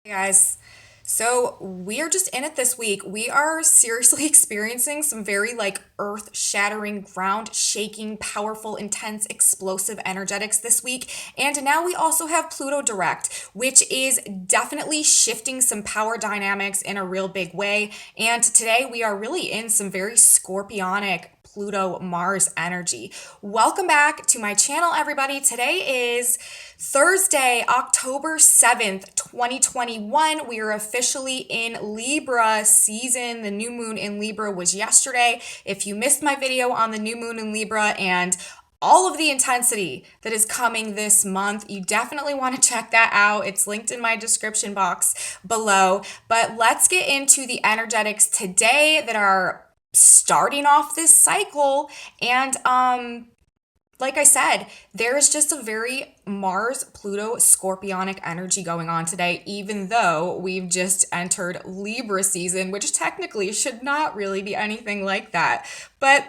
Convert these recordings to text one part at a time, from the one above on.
Hey guys, so we are just in it this week. We are seriously experiencing some very earth-shattering, ground-shaking, powerful, intense, explosive energetics this week. And now we also have Pluto Direct, which is definitely shifting some power dynamics in a real big way. And today we are really in some very scorpionic Pluto Mars energy. Welcome back to my channel, everybody. Today is Thursday, October 7th, 2021. We are officially in Libra season. The new moon in Libra was yesterday. If you missed my video on the new moon in Libra and all of the intensity that is coming this month, you definitely want to check that out. It's linked in my description box below. But let's get into the energetics today that are starting off this cycle. And like I said, there is just a very Mars Pluto scorpionic energy going on today, even though we've just entered Libra season, which technically should not really be anything like that. But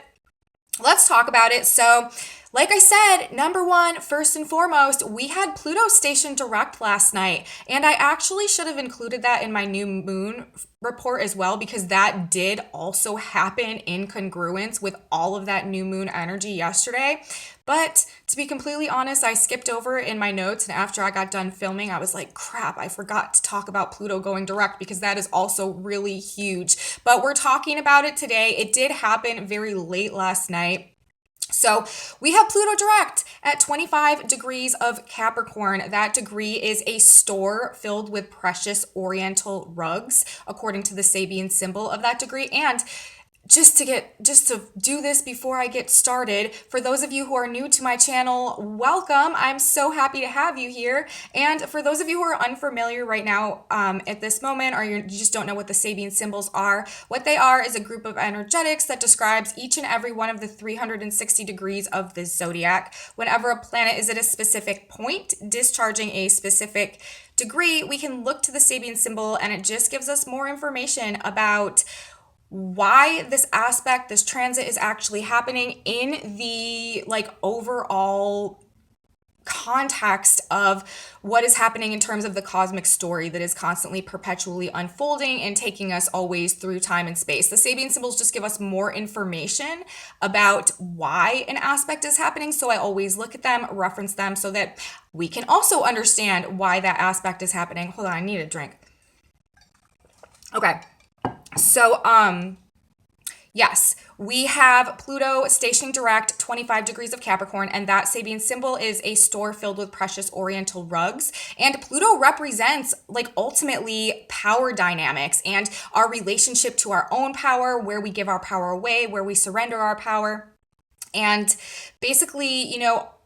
let's talk about it. So, like I said, number one, first and foremost, we had Pluto station direct last night. And I actually should have included that in my new moon report as well, because that did also happen in congruence with all of that new moon energy yesterday. But to be completely honest, I skipped over it in my notes. And after I got done filming, I was like, crap, I forgot to talk about Pluto going direct because that is also really huge. But we're talking about it today. It did happen very late last night. So we have Pluto direct at 25 degrees of Capricorn. That degree is a store filled with precious oriental rugs, according to the Sabian symbol of that degree. And just to do this before I get started, for those of you who are new to my channel, welcome. I'm so happy to have you here. And for those of you who are unfamiliar right now at this moment, or you just don't know what the Sabian symbols are, what they are is a group of energetics that describes each and every one of the 360 degrees of the zodiac. Whenever a planet is at a specific point, discharging a specific degree, we can look to the Sabian symbol, and it just gives us more information about why this aspect, this transit is actually happening in the overall context of what is happening in terms of the cosmic story that is constantly perpetually unfolding and taking us always through time and space. The Sabian symbols just give us more information about why an aspect is happening. So I always look at them, reference them so that we can also understand why that aspect is happening. Hold on, I need a drink. Okay. So, yes, we have Pluto stationing direct 25 degrees of Capricorn, and that Sabian symbol is a store filled with precious oriental rugs. And Pluto represents ultimately power dynamics and our relationship to our own power, where we give our power away, where we surrender our power. And basically,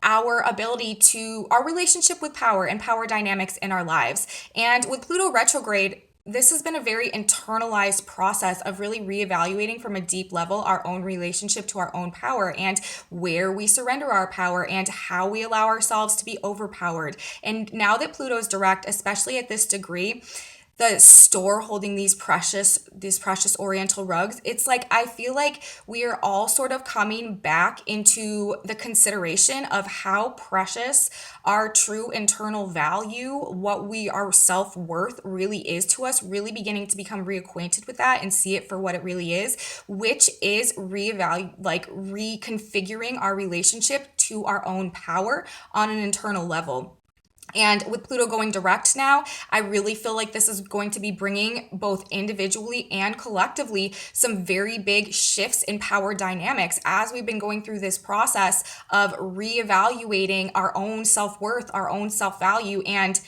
our ability to our relationship with power and power dynamics in our lives. And with Pluto retrograde, this has been a very internalized process of really reevaluating from a deep level our own relationship to our own power and where we surrender our power and how we allow ourselves to be overpowered. And now that Pluto's direct, especially at this degree, the store holding these precious oriental rugs, it's like I feel like we are all sort of coming back into the consideration of how precious our true internal value, what our self-worth really is to us, really beginning to become reacquainted with that and see it for what it really is, which is reconfiguring our relationship to our own power on an internal level. And with Pluto going direct now, I really feel like this is going to be bringing both individually and collectively some very big shifts in power dynamics as we've been going through this process of reevaluating our own self-worth, our own self-value, and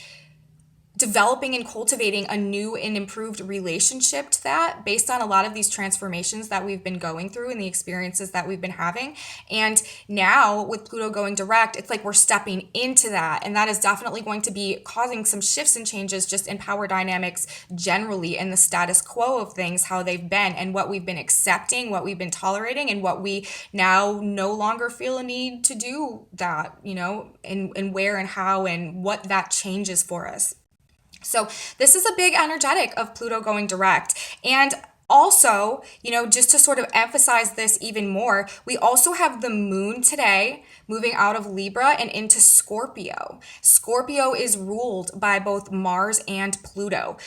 developing and cultivating a new and improved relationship to that based on a lot of these transformations that we've been going through and the experiences that we've been having. And now with Pluto going direct, it's like we're stepping into that. And that is definitely going to be causing some shifts and changes just in power dynamics generally and the status quo of things, how they've been and what we've been accepting, what we've been tolerating, and what we now no longer feel a need to do that, and where and how and what that changes for us. So this is a big energetic of Pluto going direct. And Also, just to sort of emphasize this even more, we also have the moon today moving out of Libra and into Scorpio. Scorpio is ruled by both Mars and Pluto.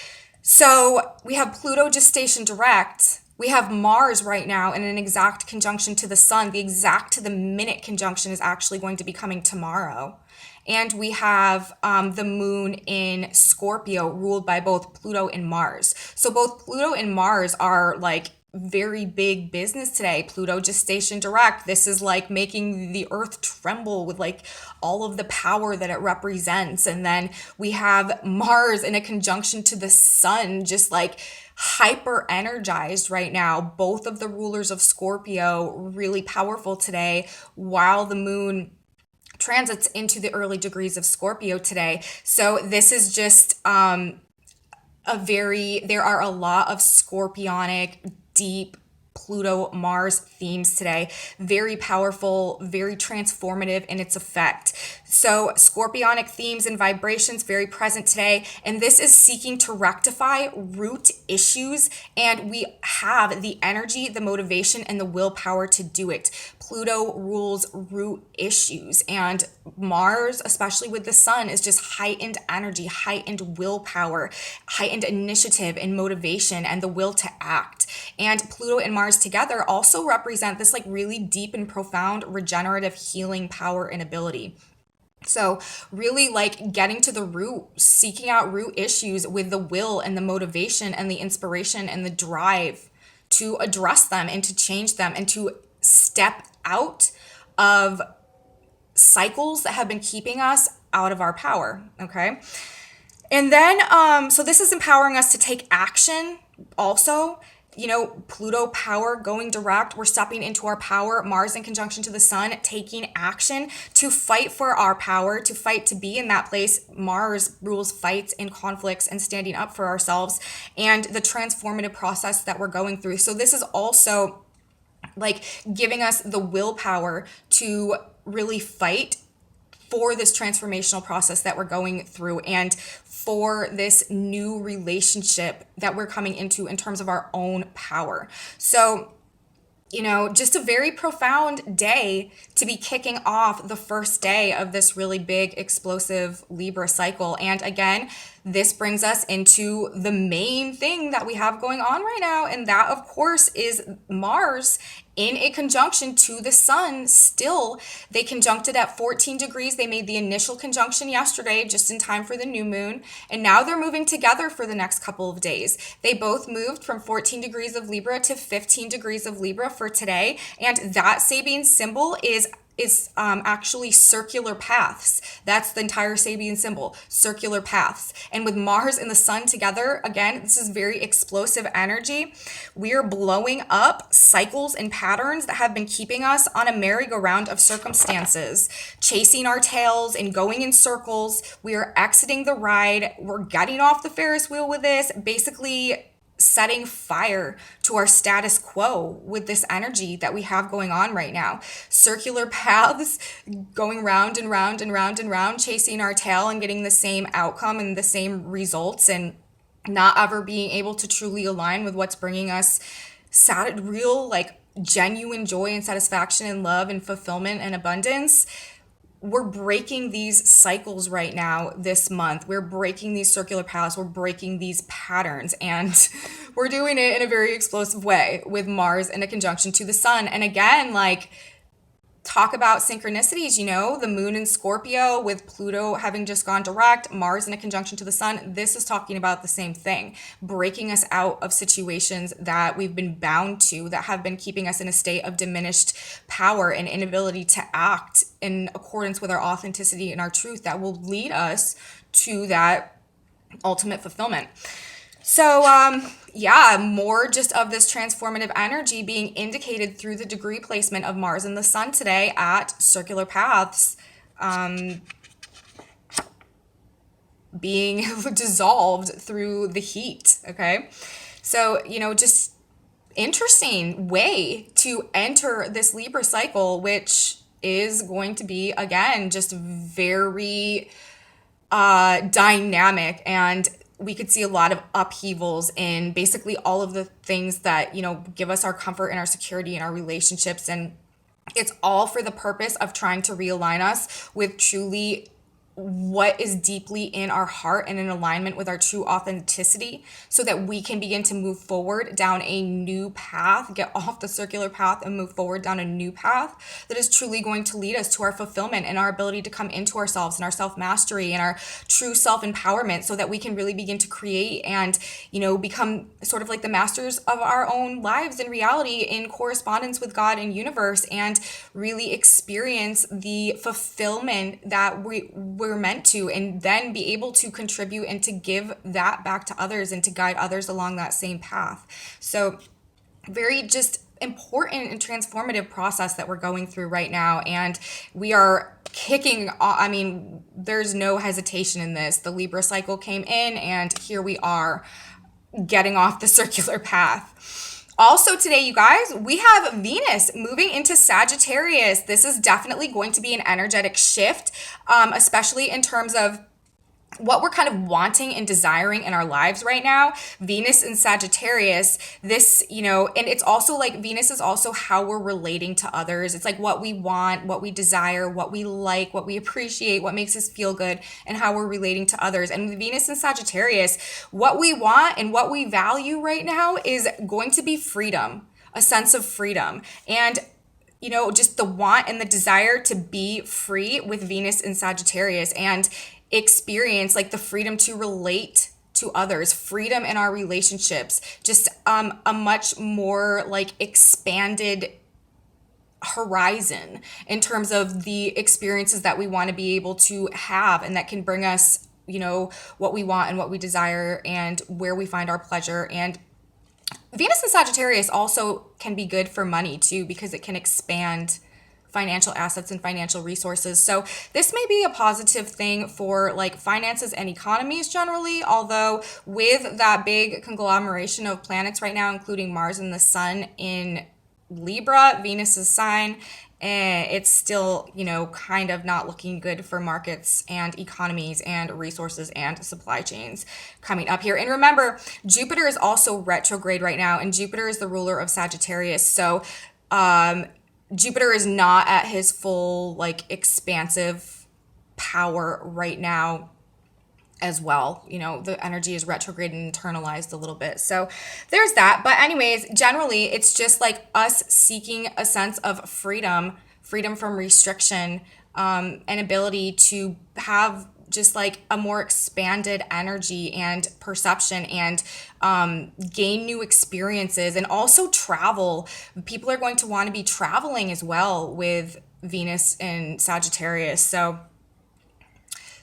So we have Pluto gestation direct. We have Mars right now in an exact conjunction to the sun. The exact to the minute conjunction is actually going to be coming tomorrow. And we have the moon in Scorpio ruled by both Pluto and Mars. So both Pluto and Mars are like very big business today. Pluto gestation direct. This is like making the earth tremble with like all of the power that it represents. And then we have Mars in a conjunction to the sun, just like hyper energized right now. Both of the rulers of Scorpio really powerful today, while the moon transits into the early degrees of Scorpio today. So this is just there are a lot of scorpionic, deep Pluto Mars themes today. Very powerful, very transformative in its effect. So scorpionic themes and vibrations very present today. And this is seeking to rectify root issues. And we have the energy, the motivation, and the willpower to do it. Pluto rules root issues, and Mars, especially with the sun, is just heightened energy, heightened willpower, heightened initiative and motivation, and the will to act. And Pluto and Mars together also represent this like really deep and profound regenerative healing power and ability. So really like getting to the root, seeking out root issues with the will and the motivation and the inspiration and the drive to address them and to change them and to step out of cycles that have been keeping us out of our power. Okay. And then, so this is empowering us to take action also. Pluto power going direct. We're stepping into our power. Mars in conjunction to the sun, taking action to fight for our power, to fight to be in that place. Mars rules fights and conflicts and standing up for ourselves and the transformative process that we're going through. So this is also like giving us the willpower to really fight for this transformational process that we're going through and for this new relationship that we're coming into in terms of our own power. So, just a very profound day to be kicking off the first day of this really big, explosive Libra cycle. And again, this brings us into the main thing that we have going on right now. And that, of course, is Mars in a conjunction to the sun. Still, they conjuncted at 14 degrees. They made the initial conjunction yesterday, just in time for the new moon. And now they're moving together for the next couple of days. They both moved from 14 degrees of Libra to 15 degrees of Libra for today. And that Sabian symbol is actually circular paths. That's the entire Sabian symbol, circular paths. And with Mars and the sun together, again, this is very explosive energy. We are blowing up cycles and patterns that have been keeping us on a merry-go-round of circumstances, chasing our tails and going in circles. We are exiting the ride. We're getting off the Ferris wheel with this, basically setting fire to our status quo with this energy that we have going on right now. Circular paths, going round and round and round and round, chasing our tail and getting the same outcome and the same results, and not ever being able to truly align with what's bringing us real, like genuine joy and satisfaction and love and fulfillment and abundance. We're breaking these cycles right now this month. We're breaking these circular paths. We're breaking these patterns. And we're doing it in a very explosive way with Mars in a conjunction to the sun. And again, like, talk about synchronicities, the moon in Scorpio with Pluto having just gone direct, Mars in a conjunction to the sun. This is talking about the same thing, breaking us out of situations that we've been bound to, that have been keeping us in a state of diminished power and inability to act in accordance with our authenticity and our truth that will lead us to that ultimate fulfillment. So, more just of this transformative energy being indicated through the degree placement of Mars and the sun today at circular paths, being dissolved through the heat. Okay. So, just interesting way to enter this Libra cycle, which is going to be, again, just very dynamic and we could see a lot of upheavals in basically all of the things that, give us our comfort and our security in our relationships. And it's all for the purpose of trying to realign us with truly what is deeply in our heart and in alignment with our true authenticity, so that we can begin to move forward down a new path, get off the circular path and move forward down a new path that is truly going to lead us to our fulfillment and our ability to come into ourselves and our self-mastery and our true self-empowerment, so that we can really begin to create and, become sort of like the masters of our own lives in reality, in correspondence with God and universe, and really experience the fulfillment that we're meant to, and then be able to contribute and to give that back to others and to guide others along that same path. So very just important and transformative process that we're going through right now. And we are kicking, I mean, there's no hesitation in this. The Libra cycle came in, and here we are getting off the circular path. Also today, you guys, we have Venus moving into Sagittarius. This is definitely going to be an energetic shift, especially in terms of what we're kind of wanting and desiring in our lives right now. Venus in Sagittarius, this, and it's also like Venus is also how we're relating to others. It's like what we want, what we desire, what we like, what we appreciate, what makes us feel good, and how we're relating to others. And with Venus in Sagittarius, what we want and what we value right now is going to be freedom, a sense of freedom. And just the want and the desire to be free with Venus in Sagittarius, and experience like the freedom to relate to others, freedom in our relationships, just a much more like expanded horizon in terms of the experiences that we want to be able to have, and that can bring us, what we want and what we desire and where we find our pleasure. And Venus in Sagittarius also can be good for money too, because it can expand financial assets and financial resources. So this may be a positive thing for like finances and economies generally, although with that big conglomeration of planets right now, including Mars and the Sun in Libra, Venus's sign, it's still, kind of not looking good for markets and economies and resources and supply chains coming up here. And remember, Jupiter is also retrograde right now, and Jupiter is the ruler of Sagittarius. So, Jupiter is not at his full, like, expansive power right now as well. The energy is retrograde and internalized a little bit. So there's that. But anyways, generally, it's just like us seeking a sense of freedom from restriction, and ability to have just like a more expanded energy and perception, and gain new experiences, and also travel. People are going to want to be traveling as well with Venus in Sagittarius. So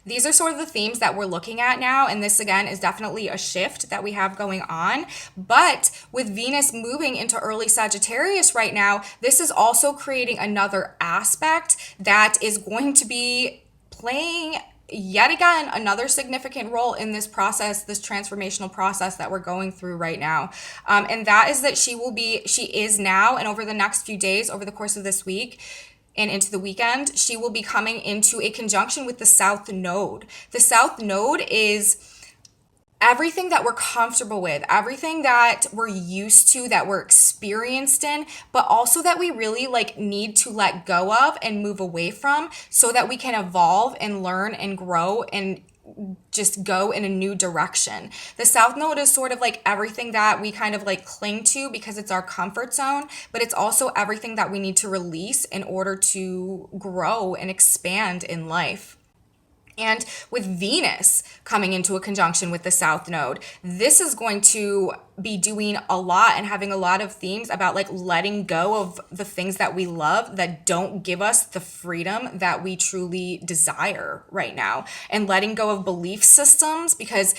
these are sort of the themes that we're looking at now. And this, again, is definitely a shift that we have going on. But with Venus moving into early Sagittarius right now, this is also creating another aspect that is going to be playing yet again another significant role in this process, this transformational process that we're going through right now. And that is that she is now, and over the next few days, over the course of this week, and into the weekend, she will be coming into a conjunction with the South Node. The South Node is everything that we're comfortable with, everything that we're used to, that we're experienced in, but also that we really like need to let go of and move away from, so that we can evolve and learn and grow and just go in a new direction. The South Node is sort of like everything that we kind of like cling to because it's our comfort zone, but it's also everything that we need to release in order to grow and expand in life. And with Venus coming into a conjunction with the South Node, this is going to be doing a lot and having a lot of themes about like letting go of the things that we love that don't give us the freedom that we truly desire right now, and letting go of belief systems, because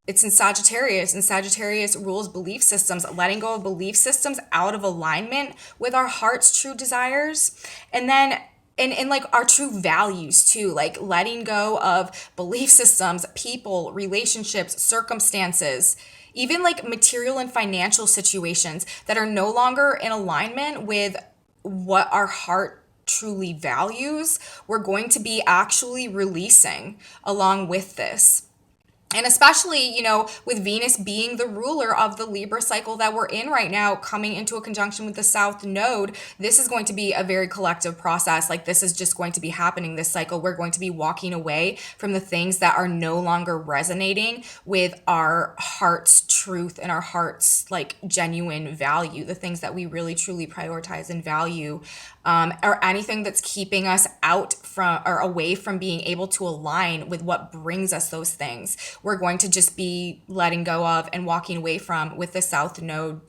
it's in Sagittarius, and Sagittarius rules belief systems, letting go of belief systems out of alignment with our heart's true desires. And then and like our true values too, like letting go of belief systems, people, relationships, circumstances, even like material and financial situations that are no longer in alignment with what our heart truly values. We're going to be actually releasing along with this. And especially, with Venus being the ruler of the Libra cycle that we're in right now, coming into a conjunction with the South Node, this is going to be a very collective process. Like, this is just going to be happening this cycle. We're going to be walking away from the things that are no longer resonating with our heart's truth and our heart's, like, genuine value, the things that we really truly prioritize and value, or anything that's keeping us out from or away from being able to align with what brings us those things. We're going to just be letting go of and walking away from with the South Node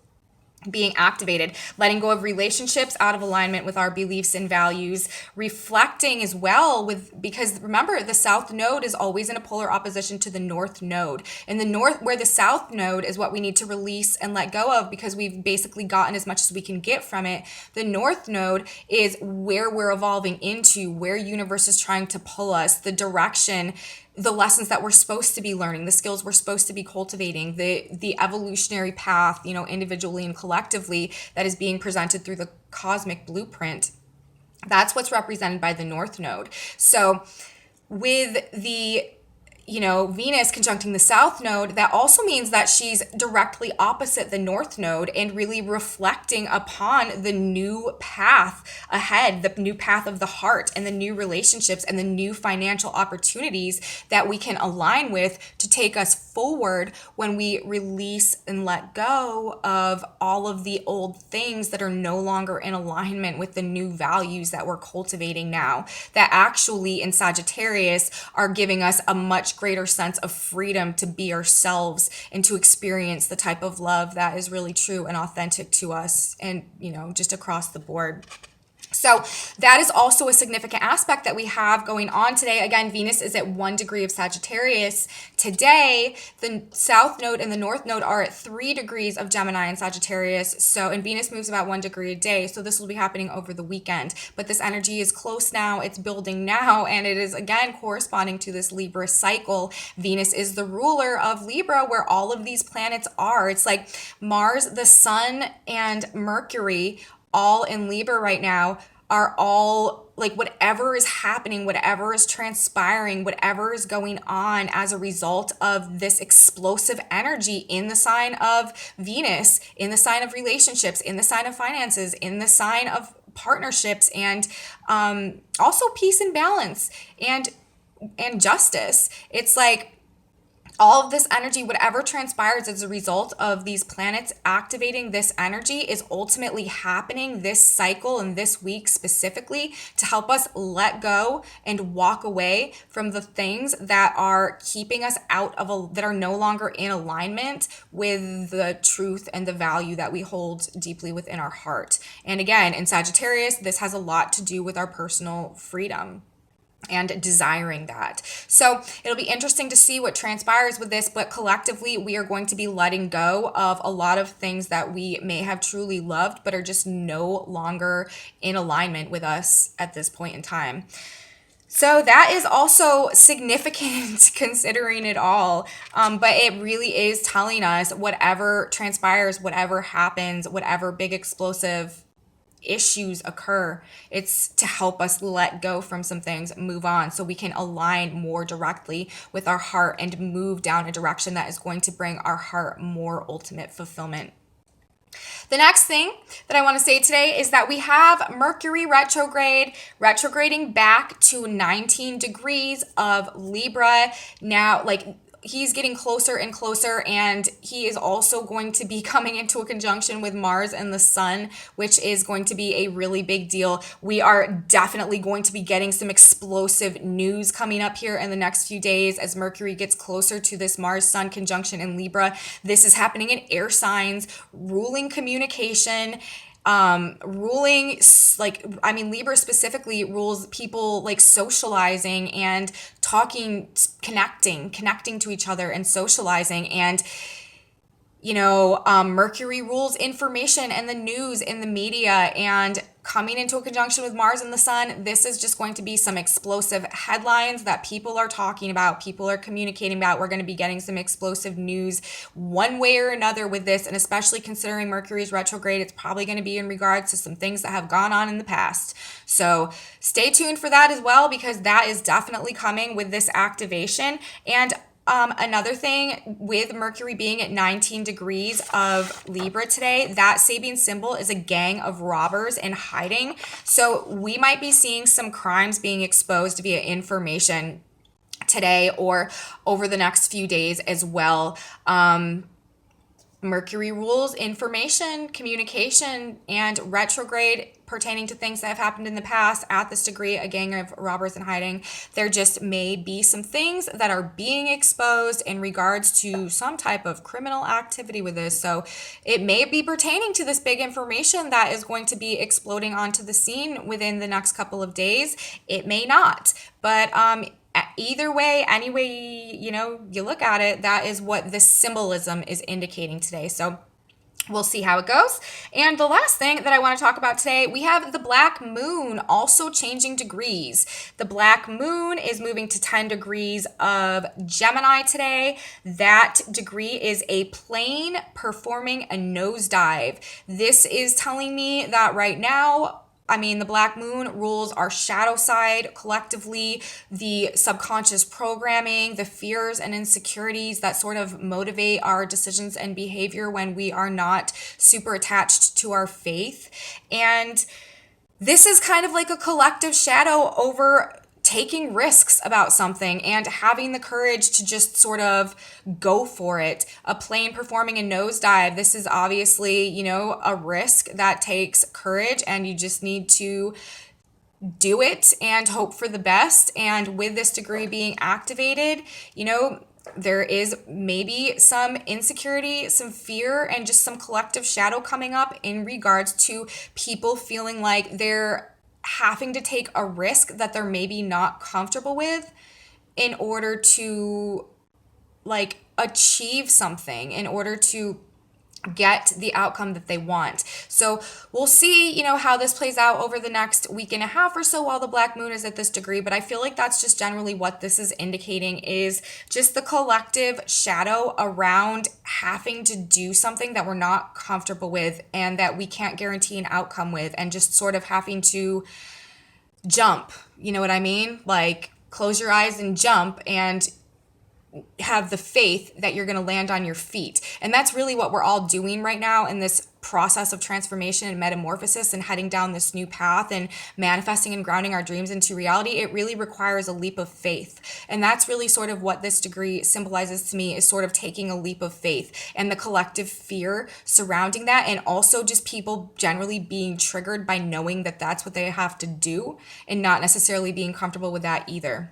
being activated, letting go of relationships out of alignment with our beliefs and values, reflecting as well because remember, the South Node is always in a polar opposition to the North Node. In the North, where the South Node is what we need to release and let go of because we've basically gotten as much as we can get from it, the North Node is where we're evolving into, where universe is trying to pull us, the direction, the lessons that we're supposed to be learning, the skills we're supposed to be cultivating, the evolutionary path, individually and collectively, that is being presented through the cosmic blueprint. That's what's represented by the North Node. So with the Venus conjuncting the South Node, that also means that she's directly opposite the North Node and really reflecting upon the new path ahead, the new path of the heart and the new relationships and the new financial opportunities that we can align with to take us forward when we release and let go of all of the old things that are no longer in alignment with the new values that we're cultivating now, that actually in Sagittarius are giving us a much greater sense of freedom to be ourselves and to experience the type of love that is really true and authentic to us, and just across the board. So that is also a significant aspect that we have going on today. Again, Venus is at 1 degree of Sagittarius. Today, the South Node and the North Node are at 3 degrees of Gemini and Sagittarius. And Venus moves about 1 degree a day. So this will be happening over the weekend. But this energy is close now. It's building now. And it is, again, corresponding to this Libra cycle. Venus is the ruler of Libra, where all of these planets are. It's like Mars, the Sun, and Mercury all in Libra right now are all like whatever is happening, whatever is transpiring, whatever is going on as a result of this explosive energy in the sign of Venus, in the sign of relationships, in the sign of finances, in the sign of partnerships, and also peace and balance and justice. It's like all of this energy, whatever transpires as a result of these planets activating this energy, is ultimately happening this cycle and this week specifically to help us let go and walk away from the things that are keeping us that are no longer in alignment with the truth and the value that we hold deeply within our heart. And again, in Sagittarius, this has a lot to do with our personal freedom and desiring that. So it'll be interesting to see what transpires with this, but collectively we are going to be letting go of a lot of things that we may have truly loved but are just no longer in alignment with us at this point in time. So that is also significant considering it all. But it really is telling us whatever transpires, whatever happens, whatever big explosive issues occur, it's to help us let go from some things, move on, so we can align more directly with our heart and move down a direction that is going to bring our heart more ultimate fulfillment. The next thing that I want to say today is that we have Mercury retrograding back to 19 degrees of Libra. Now, he's getting closer and closer, and he is also going to be coming into a conjunction with Mars and the Sun, which is going to be a really big deal. We are definitely going to be getting some explosive news coming up here in the next few days as Mercury gets closer to this Mars-Sun conjunction in Libra. This is happening in air signs, ruling communication, Libra specifically rules people like socializing and talking, connecting to each other and socializing. And Mercury rules information and the news in the media, and coming into a conjunction with Mars and the Sun, this is just going to be some explosive headlines that people are talking about, people are communicating about. We're going to be getting some explosive news one way or another with this, and especially considering Mercury's retrograde, it's probably going to be in regards to some things that have gone on in the past. So stay tuned for that as well, because that is definitely coming with this activation. And Another thing with Mercury being at 19 degrees of Libra today, that Sabian symbol is a gang of robbers in hiding. So we might be seeing some crimes being exposed via information today or over the next few days as well. Mercury rules information, communication, and retrograde pertaining to things that have happened in the past at this degree, a gang of robbers in hiding. There just may be some things that are being exposed in regards to some type of criminal activity with this. So it may be pertaining to this big information that is going to be exploding onto the scene within the next couple of days. It may not, but either way, any way, you look at it, that is what this symbolism is indicating today. So we'll see how it goes. And the last thing that I want to talk about today, we have the black moon also changing degrees. The black moon is moving to 10 degrees of Gemini today. That degree is a plane performing a nosedive. This is telling me that right now, the black moon rules our shadow side collectively, the subconscious programming, the fears and insecurities that sort of motivate our decisions and behavior when we are not super attached to our faith. And this is kind of like a collective shadow over taking risks about something and having the courage to just sort of go for it. A plane performing a nosedive, this is obviously, a risk that takes courage, and you just need to do it and hope for the best. And with this degree being activated, there is maybe some insecurity, some fear, and just some collective shadow coming up in regards to people feeling like they're having to take a risk that they're maybe not comfortable with in order to achieve something, in order to get the outcome that they want. So we'll see, how this plays out over the next week and a half or so while the black moon is at this degree. But I feel like that's just generally what this is indicating, is just the collective shadow around having to do something that we're not comfortable with and that we can't guarantee an outcome with, and just sort of having to jump. You know what I mean? Like, close your eyes and jump and have the faith that you're going to land on your feet. And that's really what we're all doing right now in this process of transformation and metamorphosis and heading down this new path and manifesting and grounding our dreams into reality. It really requires a leap of faith. And that's really sort of what this degree symbolizes to me, is sort of taking a leap of faith and the collective fear surrounding that. And also just people generally being triggered by knowing that that's what they have to do and not necessarily being comfortable with that either.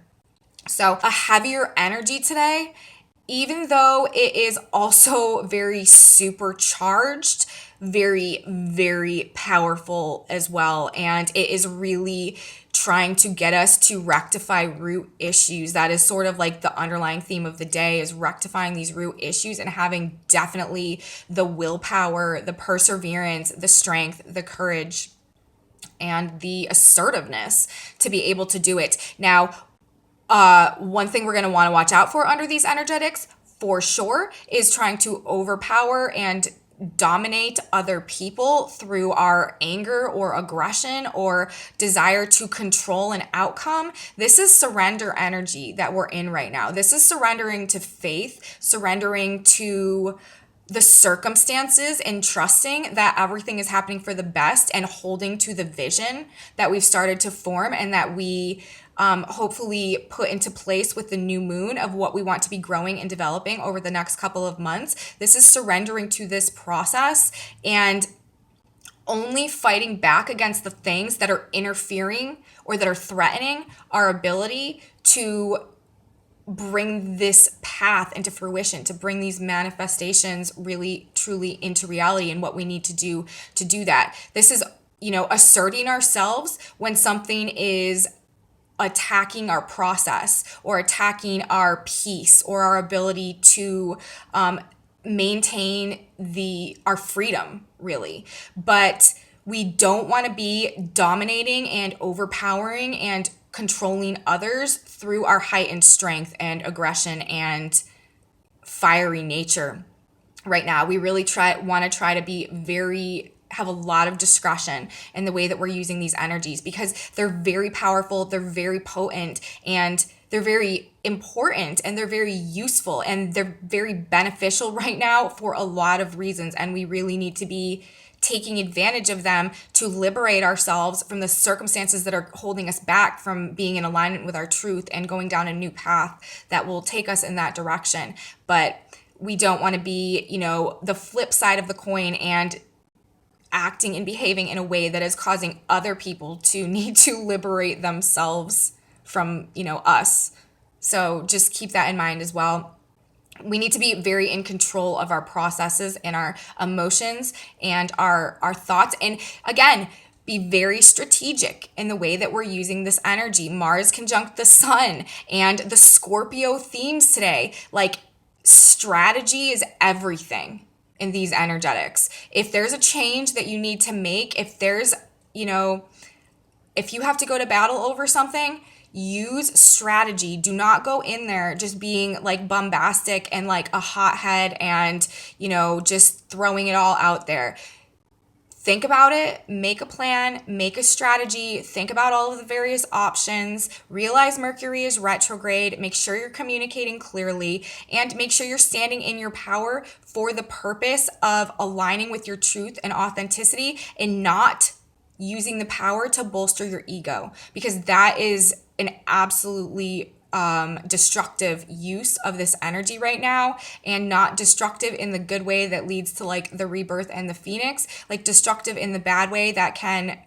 So a heavier energy today, even though it is also very supercharged, very, very powerful as well. And it is really trying to get us to rectify root issues. That is sort of like the underlying theme of the day, is rectifying these root issues and having definitely the willpower, the perseverance, the strength, the courage, and the assertiveness to be able to do it. Now, one thing we're going to want to watch out for under these energetics, for sure, is trying to overpower and dominate other people through our anger or aggression or desire to control an outcome. This is surrender energy that we're in right now. This is surrendering to faith, surrendering to the circumstances and trusting that everything is happening for the best, and holding to the vision that we've started to form and that we hopefully put into place with the new moon of what we want to be growing and developing over the next couple of months. This is surrendering to this process and only fighting back against the things that are interfering or that are threatening our ability to bring this path into fruition, to bring these manifestations really truly into reality, and what we need to do that. This is, asserting ourselves when something is attacking our process or attacking our peace or our ability to maintain our freedom, really. But we don't want to be dominating and overpowering and controlling others through our heightened strength and aggression and fiery nature right now. We really want to try to be have a lot of discretion in the way that we're using these energies, because they're very powerful, they're very potent, and they're very important and they're very useful and they're very beneficial right now for a lot of reasons. And we really need to be taking advantage of them to liberate ourselves from the circumstances that are holding us back from being in alignment with our truth and going down a new path that will take us in that direction. But we don't want to be, the flip side of the coin and acting and behaving in a way that is causing other people to need to liberate themselves from, us. So just keep that in mind as well. We need to be very in control of our processes and our emotions and our thoughts. And again, be very strategic in the way that we're using this energy. Mars conjunct the sun and the Scorpio themes today. Like, strategy is everything in these energetics. If there's a change that you need to make, if there's, if you have to go to battle over something, use strategy. Do not go in there just being like bombastic and like a hothead and, just throwing it all out there. Think about it, make a plan, make a strategy, think about all of the various options, realize Mercury is retrograde, make sure you're communicating clearly, and make sure you're standing in your power for the purpose of aligning with your truth and authenticity and not using the power to bolster your ego, because that is an absolutely destructive use of this energy right now, and not destructive in the good way that leads to like the rebirth and the phoenix, like destructive in the bad way that can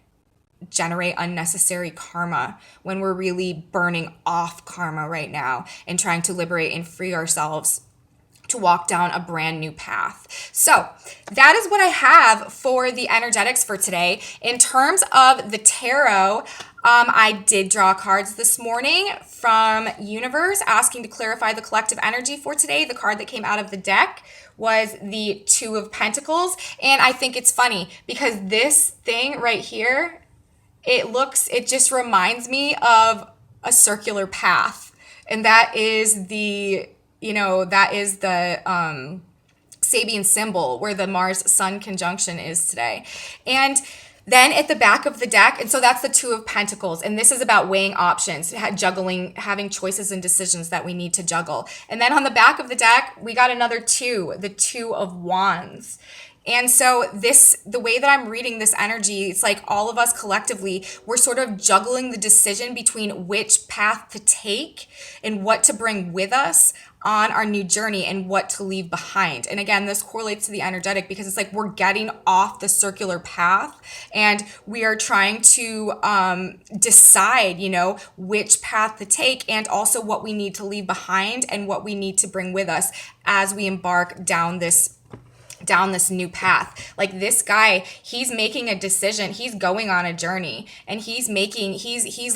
generate unnecessary karma when we're really burning off karma right now and trying to liberate and free ourselves to walk down a brand new path. So that is what I have for the energetics for today. In terms of the tarot, I did draw cards this morning from Universe asking to clarify the collective energy for today. The card that came out of the deck was the Two of Pentacles. And I think it's funny because this thing right here, it just reminds me of a circular path. And that is the Sabian symbol where the Mars-Sun conjunction is today. And then at the back of the deck, and so that's the Two of Pentacles, and this is about weighing options, juggling, having choices and decisions that we need to juggle. And then on the back of the deck, we got another two, the Two of Wands. And so the way that I'm reading this energy, it's like all of us collectively, we're sort of juggling the decision between which path to take and what to bring with us on our new journey and what to leave behind. And again, this correlates to the energetic because it's like we're getting off the circular path and we are trying to decide, which path to take and also what we need to leave behind and what we need to bring with us as we embark down this new path. Like this guy, he's making a decision, he's going on a journey, and he's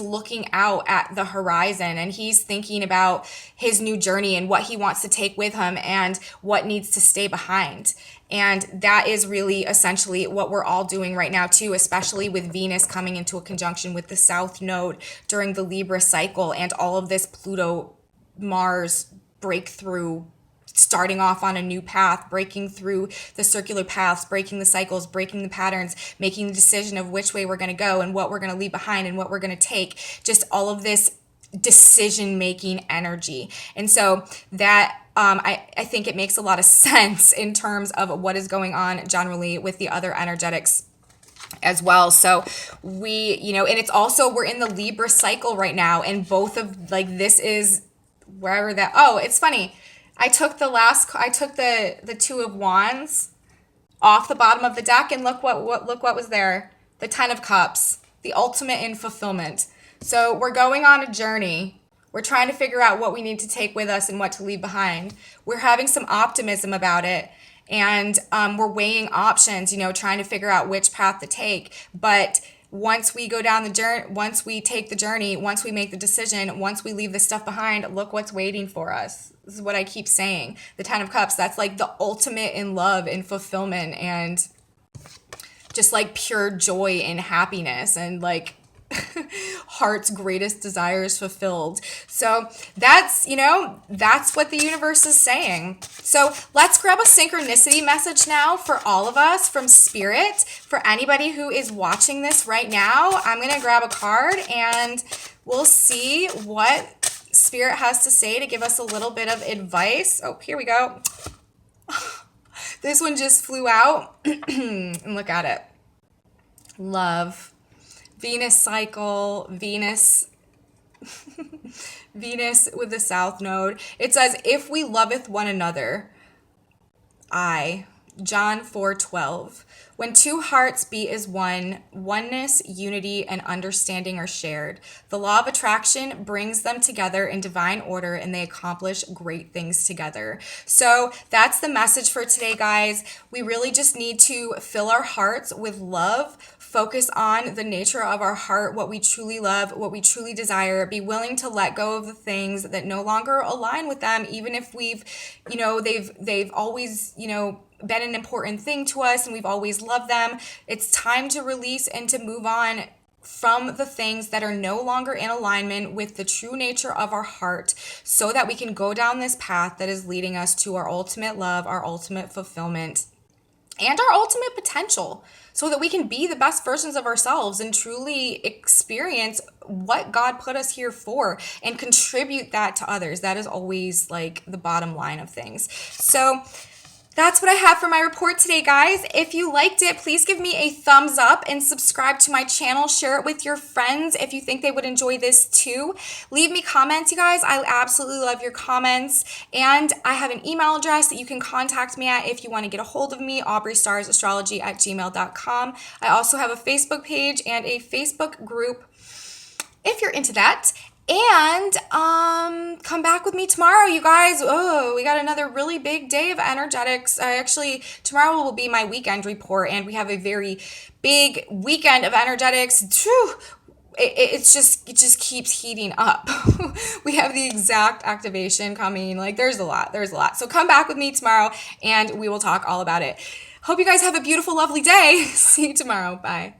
looking out at the horizon, and he's thinking about his new journey and what he wants to take with him and what needs to stay behind. And that is really essentially what we're all doing right now too, especially with Venus coming into a conjunction with the South Node during the Libra cycle and all of this Pluto Mars breakthrough, starting off on a new path, breaking through the circular paths, breaking the cycles, breaking the patterns, making the decision of which way we're going to go and what we're going to leave behind and what we're going to take, just all of this decision-making energy. And so that I think it makes a lot of sense in terms of what is going on generally with the other energetics as well. So we, and it's also, we're in the Libra cycle right now, and both of like, this is wherever that, it's funny. I took the Two of Wands off the bottom of the deck, and look what was there. The Ten of Cups, the ultimate in fulfillment. So we're going on a journey. We're trying to figure out what we need to take with us and what to leave behind. We're having some optimism about it, and we're weighing options, trying to figure out which path to take. But once we go down the journey, once we take the journey, once we make the decision, once we leave the stuff behind, look what's waiting for us. This is what I keep saying. The Ten of Cups, that's like the ultimate in love and fulfillment and just like pure joy and happiness and like heart's greatest desires fulfilled. So that's what the universe is saying. So let's grab a synchronicity message now for all of us from Spirit. For anybody who is watching this right now, I'm going to grab a card and we'll see what Spirit has to say to give us a little bit of advice. Oh, here we go. This one just flew out. And look at it. Love. Venus cycle. Venus. Venus with the South Node. It says, if we loveth one another. John 4:12. When two hearts beat as one, oneness, unity, and understanding are shared. The law of attraction brings them together in divine order, and they accomplish great things together. So that's the message for today, guys. We really just need to fill our hearts with love, focus on the nature of our heart, what we truly love, what we truly desire, be willing to let go of the things that no longer align with them, even if we've, they've always, been an important thing to us and we've always loved them. It's time to release and to move on from the things that are no longer in alignment with the true nature of our heart, so that we can go down this path that is leading us to our ultimate love, our ultimate fulfillment, and our ultimate potential, so that we can be the best versions of ourselves and truly experience what God put us here for and contribute that to others. That is always like the bottom line of things. So that's what I have for my report today, guys. If you liked it, please give me a thumbs up and subscribe to my channel. Share it with your friends if you think they would enjoy this too. Leave me comments, you guys. I absolutely love your comments. And I have an email address that you can contact me at if you want to get a hold of me, aubreystarsastrology@gmail.com. I also have a Facebook page and a Facebook group if you're into that. And come back with me tomorrow, you guys. Oh, we got another really big day of energetics. Tomorrow will be my weekend report, and we have a very big weekend of energetics. It just keeps heating up. We have the exact activation coming. Like there's a lot. So come back with me tomorrow, and we will talk all about it. Hope you guys have a beautiful, lovely day. See you tomorrow. Bye.